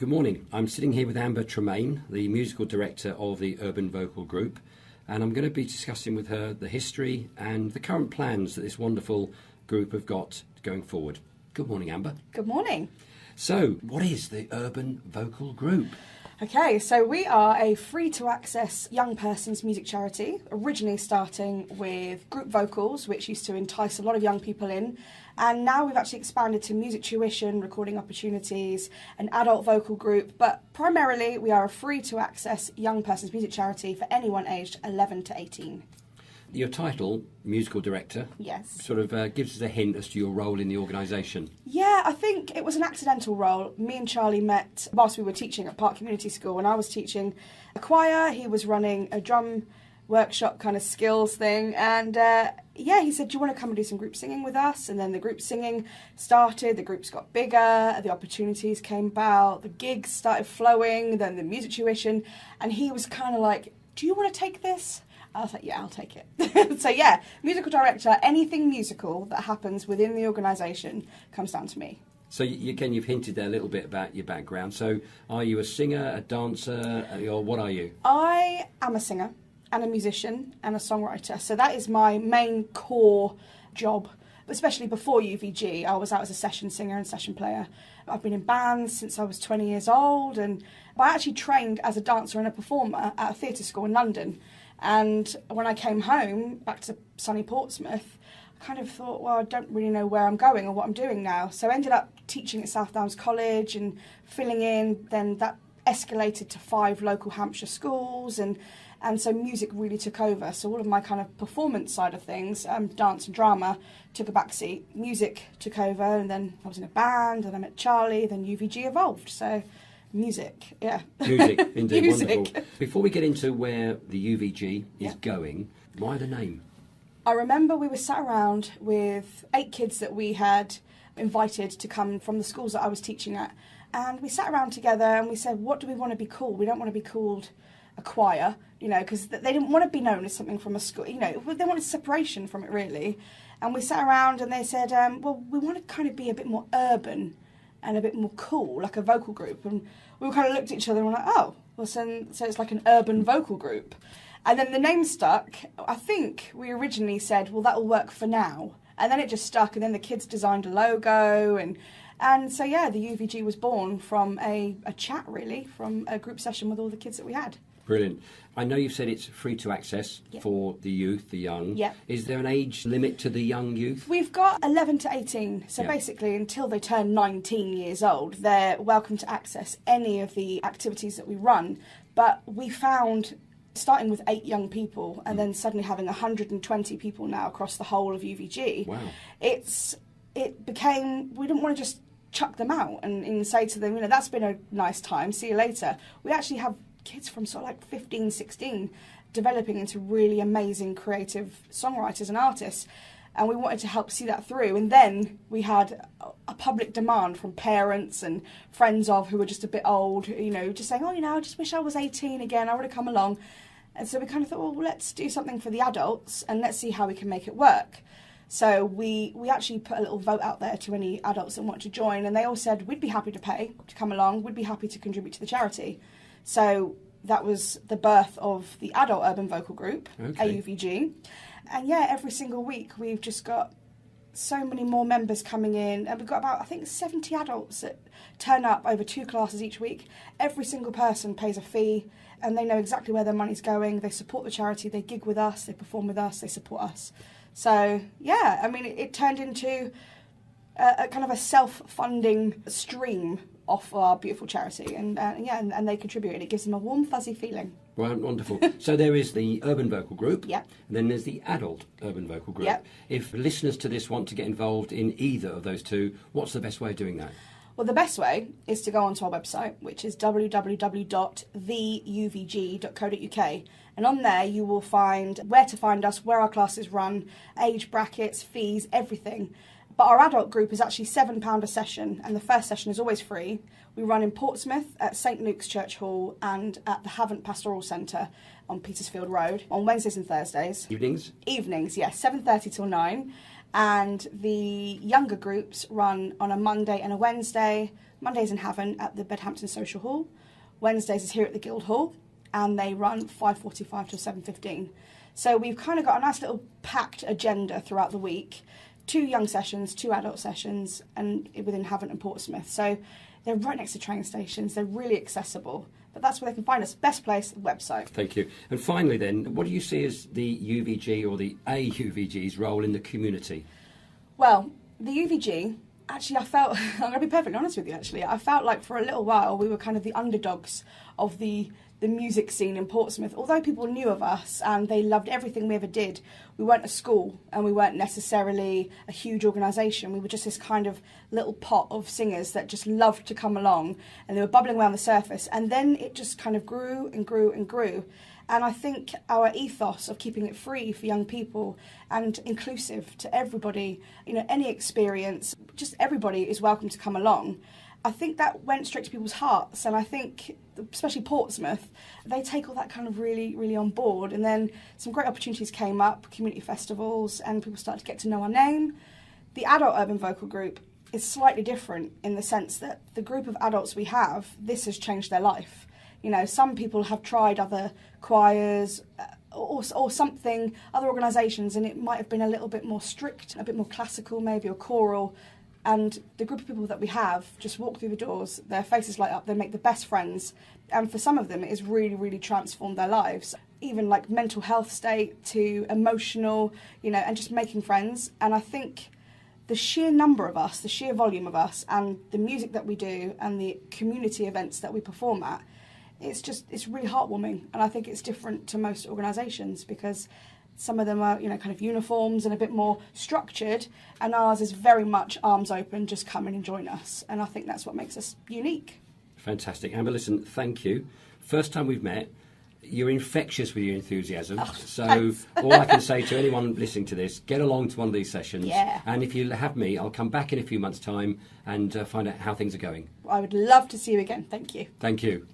Good morning. I'm sitting here with Amba Tremain, the musical director of the Urban Vocal Group, and I'm going to be discussing with her the history and the current plans that this wonderful group have got going forward. Good morning, Amba. Good morning. So, what is the Urban Vocal Group? Okay, so we are a free-to-access young person's music charity, originally starting with group vocals, which used to entice a lot of young people in, and now we've actually expanded to music tuition, recording opportunities, an adult vocal group, but primarily we are a free-to-access young person's music charity for anyone aged 11 to 18. Your title, musical director, Yes. sort of gives us a hint as to your role in the organisation. Yeah, I think it was an accidental role. Me and Charlie met whilst we were teaching at Park Community School, and I was teaching a choir. He was running a drum workshop kind of skills thing, and he said, do you want to come and do some group singing with us? And then the group singing started, the groups got bigger, the opportunities came about, the gigs started flowing, then the music tuition, and he was kind of like, do you want to take this? I was like, yeah, I'll take it. So yeah, musical director, anything musical that happens within the organisation comes down to me. So again, you've hinted there a little bit about your background. So are you a singer, a dancer, or what are you? I am a singer and a musician and a songwriter. So that is my main core job. Especially before UVG, I was out as a session singer and session player. I've been in bands since I was 20 years old, and I actually trained as a dancer and a performer at a theatre school in London. And when I came home, back to sunny Portsmouth, I kind of thought, well, I don't really know where I'm going or what I'm doing now. So I ended up teaching at South Downs College and filling in. Then that escalated to 5 local Hampshire schools, and so music really took over. So all of my kind of performance side of things, dance and drama, took a backseat. Music took over, and then I was in a band, and I met Charlie, then UVG evolved. So music, yeah. Music, indeed, Music. Wonderful. Before we get into where the UVG is going, why the name? I remember we were sat around with 8 kids that we had invited to come from the schools that I was teaching at, and we sat around together and we said, what do we want to be called? We don't want to be called a choir, because they didn't want to be known as something from a school, they wanted separation from it, really. And we sat around and they said, well, we want to kind of be a bit more urban and a bit more cool, like a vocal group. And we kind of looked at each other and were like, oh, well, so it's like an urban vocal group. And then the name stuck. I think we originally said, well, that'll work for now. And then it just stuck, and then the kids designed a logo, and so, yeah, the UVG was born from a chat, really, from a group session with all the kids that we had. Brilliant. I know you've said it's free to access for the youth, the young. Yeah. Is there an age limit to the young youth? We've got 11 to 18, so basically until they turn 19 years old, they're welcome to access any of the activities that we run. But we found, starting with 8 young people and then suddenly having 120 people now across the whole of UVG, wow. It became, we didn't want to just chuck them out and say to them, that's been a nice time, see you later. We actually have kids from sort of like 15, 16 developing into really amazing creative songwriters and artists, and we wanted to help see that through. And then we had a public demand from parents and friends of who were just a bit old, just saying, I just wish I was 18 again, I would have come along. And so we kind of thought, well, let's do something for the adults and let's see how we can make it work. So we actually put a little vote out there to any adults that want to join, and they all said, we'd be happy to pay to come along, we'd be happy to contribute to the charity. So that was the birth of the Adult Urban Vocal Group, AUVG. And yeah, every single week we've just got so many more members coming in. And we've got about, I think, 70 adults that turn up over 2 classes each week. Every single person pays a fee, and they know exactly where their money's going. They support the charity, they gig with us, they perform with us, they support us. So yeah, I mean, it turned into a kind of a self-funding stream of our beautiful charity, and they contribute, and it gives them a warm, fuzzy feeling. Well, wonderful. So there is the Urban Vocal Group, and then there's the Adult Urban Vocal Group. If listeners to this want to get involved in either of those two, what's the best way of doing that? Well, the best way is to go onto our website, which is www.theuvg.co.uk, and on there you will find where to find us, where our classes run, age brackets, fees, everything. But our adult group is actually £7 a session, and the first session is always free. We run in Portsmouth at St Luke's Church Hall and at the Havant Pastoral Centre on Petersfield Road on Wednesdays and Thursdays. Evenings? Evenings, yes, 7:30 till 9. And the younger groups run on a Monday and a Wednesday. Mondays in Havant at the Bedhampton Social Hall. Wednesdays is here at the Guildhall, and they run 5:45 till 7:15. So we've kind of got a nice little packed agenda throughout the week. 2 young sessions, 2 adult sessions, and within Havant and Portsmouth. So they're right next to train stations. They're really accessible. But that's where they can find us. Best place, website. Thank you. And finally then, what do you see as the UVG or the AUVG's role in the community? Well, the UVG, actually I felt, I'm going to be perfectly honest with you actually, I felt like for a little while we were kind of the underdogs of the music scene in Portsmouth. Although people knew of us and they loved everything we ever did, we weren't a school and we weren't necessarily a huge organisation. We were just this kind of little pot of singers that just loved to come along, and they were bubbling around the surface, and then it just kind of grew and grew and grew. And I think our ethos of keeping it free for young people and inclusive to everybody, any experience, just everybody is welcome to come along. I think that went straight to people's hearts, and I think, especially Portsmouth, they take all that kind of really, really on board. And then some great opportunities came up, community festivals, and people started to get to know our name. The adult urban vocal group is slightly different in the sense that the group of adults we have, this has changed their life. Some people have tried other choirs or something, other organisations, and it might have been a little bit more strict, a bit more classical maybe, or choral. And the group of people that we have just walk through the doors, their faces light up, they make the best friends. And for some of them, it has really, really transformed their lives. Even like mental health state to emotional, and just making friends. And I think the sheer number of us, the sheer volume of us, and the music that we do and the community events that we perform at, it's really heartwarming. And I think it's different to most organisations because some of them are, kind of uniforms and a bit more structured, and ours is very much arms open, just come in and join us. And I think that's what makes us unique. Fantastic. Amber, listen, thank you. First time we've met, you're infectious with your enthusiasm. So thanks. All I can say to anyone listening to this, get along to one of these sessions. Yeah. And if you have me, I'll come back in a few months' time and find out how things are going. I would love to see you again. Thank you. Thank you.